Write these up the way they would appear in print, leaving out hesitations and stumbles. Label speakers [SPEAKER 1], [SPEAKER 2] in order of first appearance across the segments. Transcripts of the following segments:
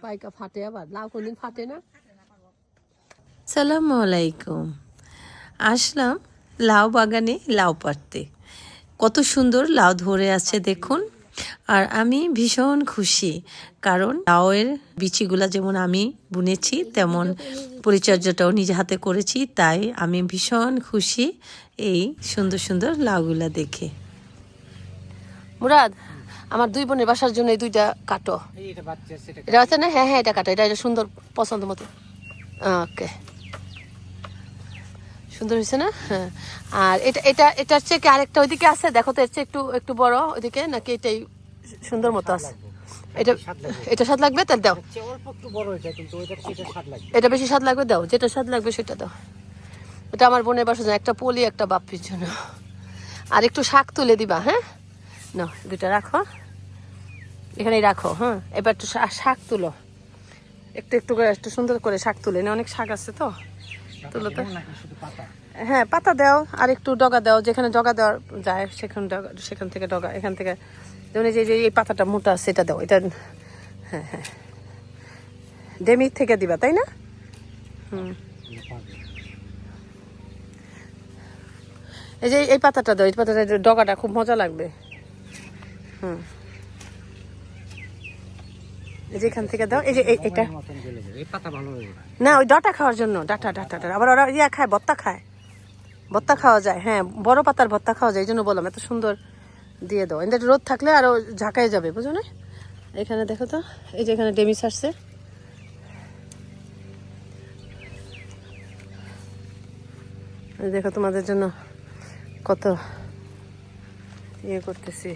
[SPEAKER 1] পাইকা ফাটে আবার, লাউ কোনদিন ফাটে না।
[SPEAKER 2] আসসালামু আলাইকুম। আসলাম লাউ বাগানে লাউ পাড়তে। কত সুন্দর লাউ ধরে আছে দেখুন। আর আমি ভীষণ খুশি, কারণ লাউয়ের বিচিগুলা যেমন আমি বুনেছি তেমন পরিচর্যাটাও নিজে হাতে করেছি, তাই আমি ভীষণ খুশি এই সুন্দর সুন্দর লাউগুলা দেখে।
[SPEAKER 1] মুরাদ, আমার দুই বোনের বাসার জন্য এই দুইটা কাটো। এটা আছে না? হ্যাঁ হ্যাঁ, এটা কাটো, এটা সুন্দর পছন্দ মতো। ওকে, সুন্দর হয়েছে না? হ্যাঁ। আর এটা এটা এটার চেয়ে কি আরেকটা ওইদিকে আছে দেখো তো, এর চেয়ে একটু একটু বড় ওইদিকে, নাকি এটাই সুন্দর মতো আছে? এটা এটা স্বাদ লাগবে, তাহলে দাও। এটা বেশি স্বাদ লাগবে, দাও যেটা স্বাদ লাগবে সেটা দাও। এটা আমার বোনের বাসার জন্য, একটা পলি একটা বাপ্পির জন্য। আর একটু শাক তুলে দিবা, হ্যাঁ? না, দুইটা রাখো এখানেই রাখো। হ্যাঁ, এবার একটু শাক তুলো, একটু একটু করে একটু সুন্দর করে শাক তুলে নে, অনেক শাক আছে তো, তুলো তো। হ্যাঁ, পাতা দাও আর একটু ডগা দাও, যেখানে ডগা দেওয়া যায় সেখান থেকে ডগা, এখান থেকে যেমন এই যে এই পাতাটা মোটা সেটা দাও। এটা হ্যাঁ হ্যাঁ, ডেমি থেকে দিবা, তাই না? এই যে এই পাতাটা দাও, এই পাতাটা ডগাটা খুব মজা লাগবে। এই যে এখান থেকে দাও, এই যে এটা না, ওই ডাটা খাওয়ার জন্য, ডাটা ডাটা আবার ওরা ইয়া খায়, ভর্তা খায়, ভর্তা খাওয়া যায়। হ্যাঁ, বড় পাতার ভর্তা খাওয়া যায়, এই জন্য বললাম এত সুন্দর দিয়ে দাও। এদের রোদ থাকলে আরো ঝাঁকায় যাবে, বুঝো না? এখানে দেখো তো, এই যে এখানে ডেমিস আসছে। দেখো তোমাদের জন্য কত ইয়ে করতেছি,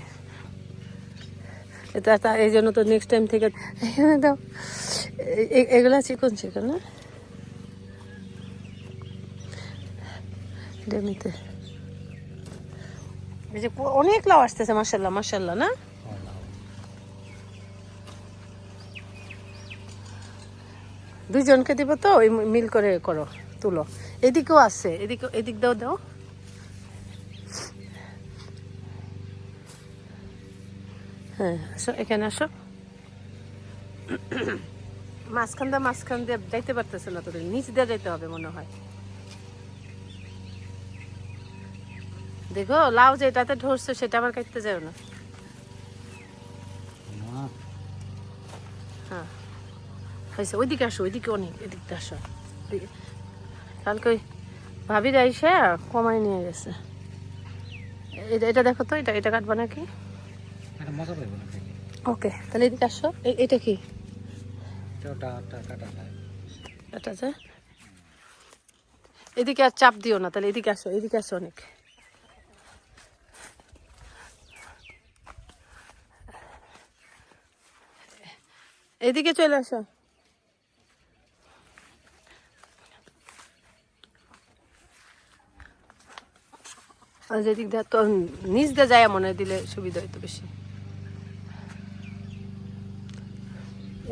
[SPEAKER 1] এটা এই জন্য তো নেক্সট টাইম থেকে এখানে দাও। এগুলা চিকন চিকন না ডেমিতে। এই যে অনেক লাউ আসতেছে, মাশাল্লাহ মাশাল্লাহ, না? দুইজনকে দিব তো, ওই মিল করে করো, তুলো। এদিকেও আছে, এদিক দাও দাও। হ্যাঁ, আসো এখানে আসো। মাঝখান দিয়ে যাইতে পারতেছে না, তোদের নিচ দিয়ে যাইতে হবে মনে হয়। দেখো লাউ যেটাতে ধরছে সেটা আবার কাটতে যাও না। হ্যাঁ হয়েছে, ওইদিকে আসো, ওইদিকে অনেক, এদিকটা আসো। কালকে ওই ভাবির আইসা কমাই নিয়ে গেছে। এটা দেখো তো, এটা কাটবা নাকি? ওকে, তাহলে এদিকে আসো। এটা কি কাটা যায়? এদিকে আর চাপ দিও না, তাহলে এদিকে আসো, এদিকে আসো অনেক। এদিকে চলে আসো। আর যেদিক দিয়ে তো নিচ দিয়ে যায় মনে দিলে সুবিধা হইতো বেশি।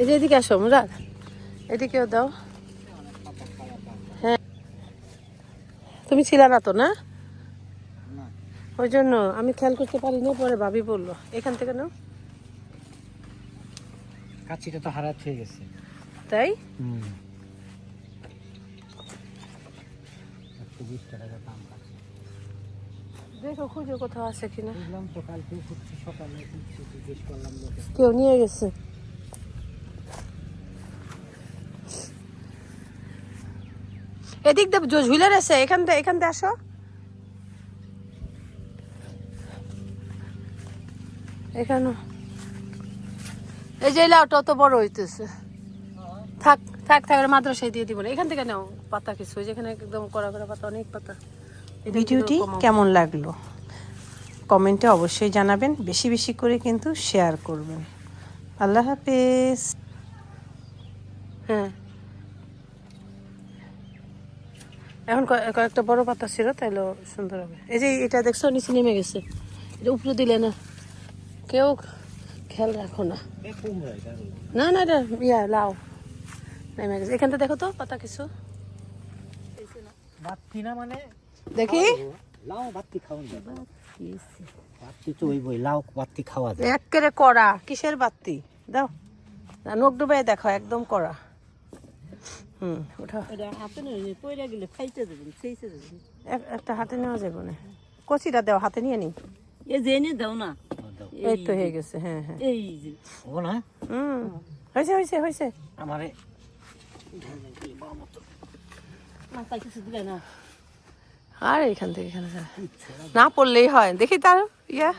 [SPEAKER 1] এই যে এদিকে আসো মুরাদ, এদিকেও দাও। হ্যাঁ, তুমি ছিলে না তো, না? ওই জন্য আমি খেয়াল করতে পারি না, পরে ভাবি বললো। এখান থেকে নাও।
[SPEAKER 3] কাছিটা তো হারাত হয়ে গেছে,
[SPEAKER 1] তাই? দেখো খুঁজে কোথাও আছে কিনা। কেউ নিয়ে গেছে। এদিক দিয়ে ঝুলে রয়েছে, এখান দিয়ে আসো। এখানে এই যে লাউটা তো বড় হইতেছে। থাক থাক থাক, মাদ্রাসায় দিয়ে দিব না, এখান থেকে নাও পাতা কিছু, যেখানে একদম কড়া কড়া পাতা, অনেক পাতা।
[SPEAKER 2] ভিডিওটি কেমন লাগলো কমেন্টে অবশ্যই জানাবেন, বেশি বেশি করে কিন্তু শেয়ার করবেন। আল্লাহ হাফেজ।
[SPEAKER 1] হ্যাঁ, এখন কয়েকটা বড় পাতা ছিল, তাইলে সুন্দর হবে। এই যে এটা দেখছো নিচে নেমে গেছে, এটা উপরে দিলে না, কেউ খেয়াল রাখো না। না না, এটা ইয়া লাউ নেমে গেছে। এখানটা দেখো তো পাতা কিছু
[SPEAKER 3] মানে
[SPEAKER 1] দেখি।
[SPEAKER 3] লাউ বাতি খাওয়া যায়, বাতি তো ওই বই লাউ বাতি খাওয়া যায়।
[SPEAKER 1] একেবারে কড়া, কিসের বাতি? দাও না, নখ ডুবাই দেখো একদম কড়া। ওঠা
[SPEAKER 4] এটা হাতে নিয়ে পয়রা গেলে ফাইতে দেবেন, সেইতে দেবেন।
[SPEAKER 1] একটা হাতে নেওয়া যাবে না, কচিটা দাও হাতে নিয়ে নি।
[SPEAKER 4] এই যে এনে দাও না,
[SPEAKER 1] এই তো হয়ে গেছে, হ্যাঁ হ্যাঁ।
[SPEAKER 4] এই যে
[SPEAKER 3] ও না
[SPEAKER 1] হয়েছে হয়েছে হয়েছে।
[SPEAKER 3] আমারে
[SPEAKER 4] মাথায় কিছু দিলে না।
[SPEAKER 1] আর এখান থেকে এখানে না পড়লেই হয়, দেখি তার ইয়া